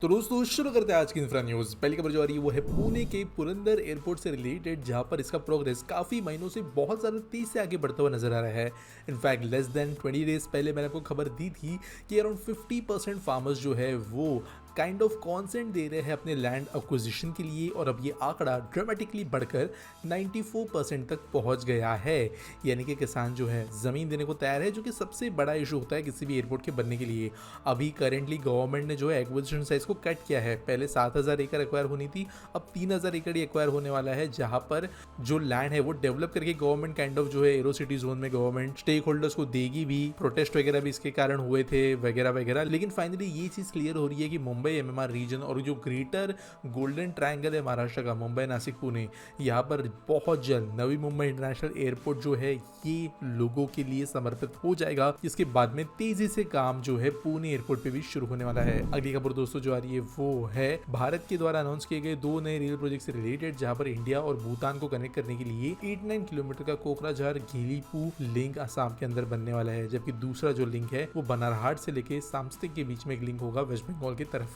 तो दोस्तों शुरू करते हैं आज की इंफ्रा न्यूज। पहली खबर जो आ रही है वो है पुणे के पुरंदर एयरपोर्ट से रिलेटेड, जहां पर इसका प्रोग्रेस काफी महीनों से बहुत ज्यादा तेज से आगे बढ़ता हुआ नजर आ रहा है। इनफैक्ट लेस देन 20 डेज पहले मैंने आपको खबर दी थी कि अराउंड 50% फार्मर्स जो है वो काइंड ऑफ कॉन्सेंट दे रहे हैं अपने लैंड एक्विजिशन के लिए, और अब ये आंकड़ा ड्रामेटिकली बढ़कर 94% तक पहुंच गया है। यानी कि किसान जो है ज़मीन देने को तैयार है, जो कि सबसे बड़ा इशू होता है किसी भी एयरपोर्ट के बनने के लिए। अभी करेंटली गवर्नमेंट ने जो है एक्विजिशन साइज को कट किया है। पहले 7,000 एकड़ एक्वायर होनी थी, अब 3,000 एकड़ ही एक्वायर होने वाला है, जहां पर जो लैंड है वो डेवलप करके गवर्नमेंट काइंड ऑफ जो है एरो सिटी जोन में गवर्नमेंट स्टेक होल्डर्स को देगी भी। प्रोटेस्ट वगैरह भी इसके कारण हुए थे वगैरह वगैरह, लेकिन फाइनली ये चीज़ क्लियर हो रही है कि मुंबई एमएमआर रीजन और जो ग्रेटर गोल्डन ट्रायंगल है महाराष्ट्र का, मुंबई नासिक पुणे, यहाँ पर बहुत जल्द नवी मुंबई इंटरनेशनल एयरपोर्ट जो है ये लोगों के लिए समर्पित हो जाएगा। इसके बाद में तेजी से काम जो है पुणे एयरपोर्ट पे भी शुरू होने वाला है। अगली खबर दोस्तों जो आ रही है वो है भारत के द्वारा अनाउंस किए गए 2 नए रेल प्रोजेक्ट से रिलेटेड, जहां पर इंडिया और भूटान को कनेक्ट करने के लिए 89 किलोमीटर का कोकराझार गेलीपू लिंक असम के अंदर बनने वाला है। जबकि दूसरा जो लिंक है वो बनारहाट से लेके सामस्तिक के बीच में एक लिंक होगा वेस्ट बंगाल की तरफ।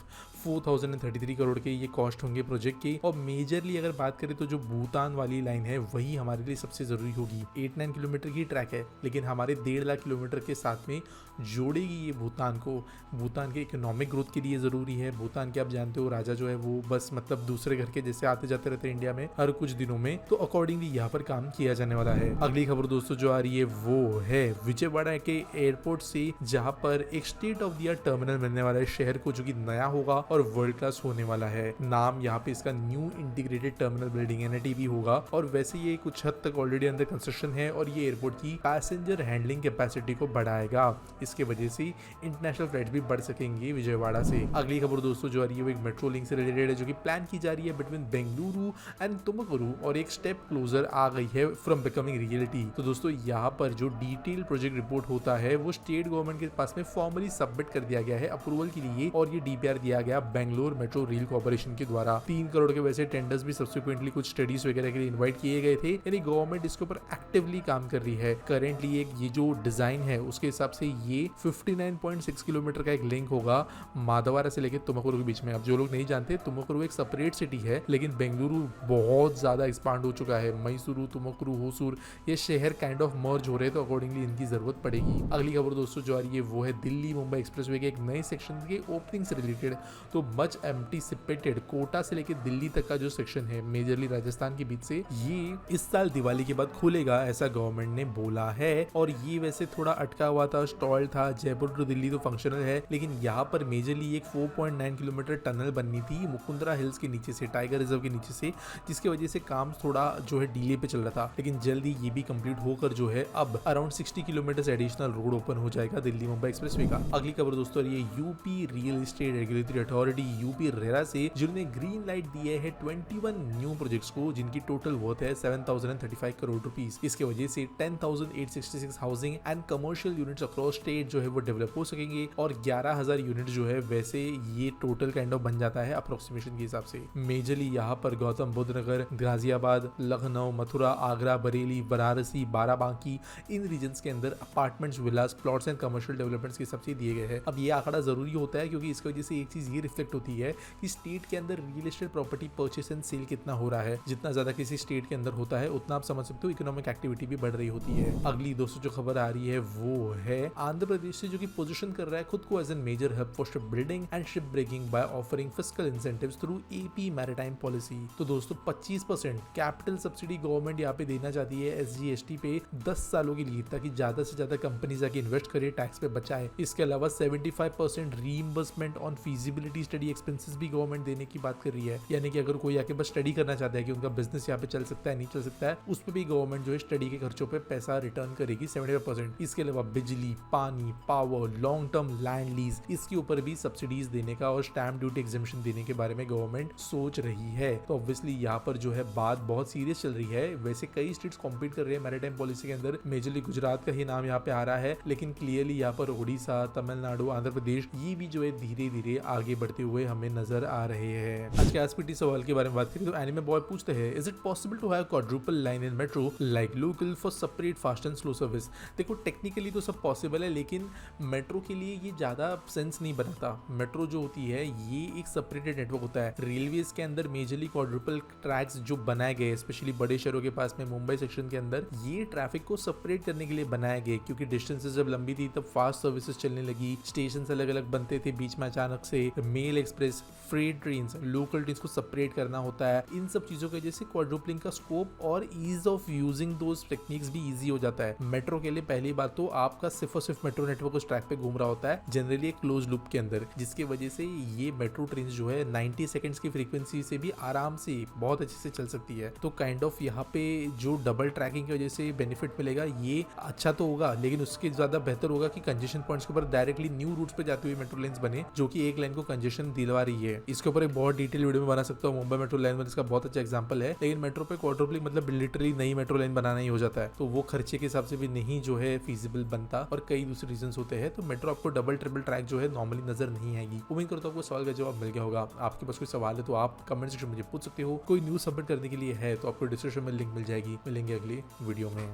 4033 करोड़ के ये कॉस्ट होंगे प्रोजेक्ट के। और मेजरली अगर बात करें तो जो भूटान वाली लाइन है वही हमारे लिए सबसे जरूरी होगी। 89 किलोमीटर की ट्रैक है, लेकिन हमारे 1.5 लाख किलोमीटर के साथ में जोड़ेगी ये भूटान को। भूटान के इकोनॉमिक ग्रोथ के लिए जरूरी है। भूटान के आप जानते हो राजा जो है वो बस मतलब दूसरे घर के जैसे आते जाते रहते हैं इंडिया में हर कुछ दिनों में, तो अकॉर्डिंगली यहाँ पर काम किया जाने वाला है। अगली खबर दोस्तों जो आ रही है वो है विजयवाड़ा के एयरपोर्ट से, जहाँ पर एक state of the art terminal बनने वाला है शहर को, जो कि नया होगा और वर्ल्ड क्लास होने वाला है। नाम यहाँ पे इसका न्यू इंटीग्रेटेड टर्मिनल बिल्डिंग एनआईटीबी होगा, और वैसे ये कुछ हद तक ऑलरेडी अंडर कंस्ट्रक्शन है, और ये एयरपोर्ट की पैसेंजर हैंडलिंग कैपेसिटी को बढ़ाएगा। इसके वजह से इंटरनेशनल फ्लाइट भी बढ़ सकेंगे विजयवाड़ा से। अगली खबर दोस्तों जो आ रही है वो एक मेट्रो लिंक से रिलेटेड है, जो कि प्लान की जा रही है बिटवीन बेंगलुरु एंड तुमकुरू, और एक स्टेप क्लोजर आ गई है फ्रॉम बिकमिंग रियलिटी। तो दोस्तों यहाँ पर जो डिटेल प्रोजेक्ट रिपोर्ट होता है वो स्टेट गवर्नमेंट के पास में फॉर्मली सबमिट कर दिया गया है अप्रूवल के लिए, और ये डीपीआर दिया गया बेंगलोर मेट्रो रेल कॉर्पोरेशन के द्वारा। 3 करोड़ के वैसे टेंडर्स भी सब्सिक्वेंटली कुछ स्टडीज वगैरह के लिए इन्वाइट किए गए थे, यानी गवर्नमेंट इसके ऊपर एक्टिवली काम कर रही है। करेंटली एक ये जो डिजाइन है उसके हिसाब से ये 59.6 किलोमीटर का एक लिंक होगा माधवारा से लेकर तुमकुरू के बीच में। अब जो लोग नहीं जानते, तुमकुरू एक सेपरेट सिटी है, लेकिन बेंगलुरु बहुत ज्यादा एक्सपांड हो चुका है। मैसूरू, तुमकुरू, होसूर, ये शहर काइंड ऑफ मर्ज हो रहे हैं, तो अकॉर्डिंगली इनकी जरूरत पड़ेगी। अगली खबर दोस्तों जो आ रही है वो है दिल्ली मुंबई एक्सप्रेसवे के एक नए सेक्शन के ओपनिंग से रिलेटेड। तो मच एंटीसिपेटेड कोटा से लेकर दिल्ली तक का जो सेक्शन है मेजरली राजस्थान के बीच से, ये इस साल दिवाली के बाद खुलेगा, ऐसा गवर्नमेंट ने बोला है। और ये वैसे थोड़ा अटका हुआ था, स्टॉल था। जयपुर टू दिल्ली तो फंक्शनल है, लेकिन यहाँ पर मेजरली एक 4.9 किलोमीटर टनल बननी थी मुकुंदरा हिल्स के नीचे से, टाइगर रिजर्व के नीचे से, जिसकी वजह से काम थोड़ा जो है डिले पे चल रहा था। लेकिन जल्दी ये भी कंप्लीट होकर जो है अब around 60 kilometre additional road open हो जाएगा दिल्ली मुंबई एक्सप्रेसवे का। अगली खबर दोस्तों ये UP real estate regulatory authority UP RERA से, जिन्होंने ग्रीन लाइट दिया है 21 न्यू प्रोजेक्ट्स को, जिनकी टोटल वर्थ है 7,035 करोड़ रुपीस। इसके वजह से 10,866 housing and commercial units across state जो है वो डेवलप हो सकेंगे, और 11,000 यूनिट जो है वैसे ये टोटल काइंड ऑफ बन जाता है अप्रोक्सीमेशन के हिसाब से। मेजरली यहाँ पर गौतम बुद्ध नगर, गाजियाबाद, लखनऊ, मथुरा, आगरा, बरेली, वाराणसी, बाराबांकी, इन रीजन्स के अंदर apartments, Vilas, plots and commercial developments के सबसे दिए गए हैं। अब ये आंकड़ा जरूरी होता है क्योंकि इसकी वजह से एक चीज ये रिफ्लेक्ट होती है कि स्टेट के अंदर real estate property purchase and sale कितना हो रहा है। जितना ज्यादा किसी स्टेट के अंदर होता है उतना आप समझ सकते हो इकोनॉमिक एक्टिविटी भी बढ़ रही होती है। अगली दोस्तों जो खबर आ रही है वो है आंध्र प्रदेश से, जो कि पोजीशन कर रहा है खुद को as an major hub for ship building and ship breaking by offering fiscal incentives through AP maritime policy. तो दोस्तों 25% कैपिटल सब्सिडी गवर्नमेंट यहाँ पे देना चाहती है एसजीएसटी पे 10 सालों के लिए, ताकि ज्यादा से ज्यादा कंपनी जाके इन्वेस्ट करे, टैक्स पे बचाए। इसके अलावा 75% reimbursement on feasibility study expenses भी गवर्नमेंट देने की बात कर रही है। यानी कि अगर कोई आके बस स्टडी करना चाहता है कि उनका बिजनेस यहाँ पे चल सकता है नहीं चल सकता है, उस पर भी गवर्नमेंट जो है स्टडी के खर्चों पे पैसा रिटर्न करेगी 75%। इसके अलावा बिजली, पानी, power, long term land lease, इसके ऊपर भी सब्सिडीज देने का और स्टैम्प ड्यूटी एग्जेम्पशन देने के बारे में गवर्नमेंट सोच रही है। तो ऑब्वियसली यहाँ पर जो है बात बहुत सीरियस चल रही है। वैसे कई स्टेट्स कॉम्पीट कर रहे हैं मैरिटाइम पॉलिसी के अंदर, मेजरली गुजरात का ही नाम यहाँ पे आ रहा है, लेकिन क्लियरली यहाँ पर उड़ीसा, तमिलनाडु, आंध्र प्रदेश, ये भी जो है धीरे धीरे आगे बढ़ते हुए हमें नजर आ रहे हैं। आज के एसपीटी सवाल के बारे में बात करें तो एनिमे बॉय पूछते हैं, is it possible to have quadruple line in metro like local for separate fast and slow service? देखो टेक्निकली तो सब पॉसिबल है, लेकिन मेट्रो के लिए ये ज़्यादा सेंस नहीं बनाता। मेट्रो जो होती है ये एक सेपरेटेड नेटवर्क होता है। रेलवेज के अंदर मेजरली क्वाड्रुपल ट्रैक्स जो बनाए गए, स्पेशली बड़े शहरों के पास में मुंबई सेक्शन के अंदर, ये ट्रैफिक को सेपरेट करने के लिए बनाए गए, क्योंकि डिस्टेंसेस जब लंबी थी तब फास्ट सर्विसेज चलने लगी, स्टेशन अलग अलग बनते थे बीच में अचानक से, mail express, freight train, local train को सेपरेट करना होता है। इन सब चीजों की वजह से क्वाड्रुपलिंग का स्कोप और ease of using those techniques भी इजी हो जाता है। मेट्रो के लिए पहली बात तो आपका सिर्फ और सिर्फ मेट्रो नेटवर्क उस ट्रैक पे घूम रहा होता है, जनरली एक क्लोज लूप के अंदर, जिसकी वजह से ये मेट्रो ट्रेन जो है 90 सेकंड्स की फ्रीक्वेंसी से भी आराम से बहुत अच्छे से चल सकती है। तो काइंड ऑफ यहाँ पे जो डबल ट्रैकिंग की वजह से बेनिफिट मिलेगा ये अच्छा तो होगा, लेकिन उसके ज्यादा बेहतर होगा कि कंजेशन पॉइंट्स के ऊपर डायरेक्टली न्यू रूट्स पे जाती हुई मेट्रो लाइन्स बने, जो कि एक लाइन को कंजेशन दिलवा रही है। इसके ऊपर एक बहुत डिटेल वीडियो में बना सकता हूँ, मुंबई मेट्रो लाइन में इसका बहुत अच्छा एग्जांपल है। लेकिन मेट्रो पे क्वाड्रुपलिंग मतलब लिटरली नई मेट्रो लाइन बनाना ही हो जाता है, तो वो खर्चे के हिसाब से भी नहीं जो है फीजिबल बनता, और कई दूसरे रीजन होते हैं। तो मेट्रो आपको डबल ट्रिपल ट्रैक जो है नॉर्मली नजर नहीं आएगी। उम्मीद करता हूँ आपको सवाल का जवाब मिल गया होगा। आपके पास कोई सवाल है तो आप कमेंट सेक्शन में मुझे पूछ सकते हो। कोई न्यूज सबमिट करने के लिए है तो आपको डिस्क्रिप्शन में लिंक मिल जाएगी। मिलेंगे अगली वीडियो में।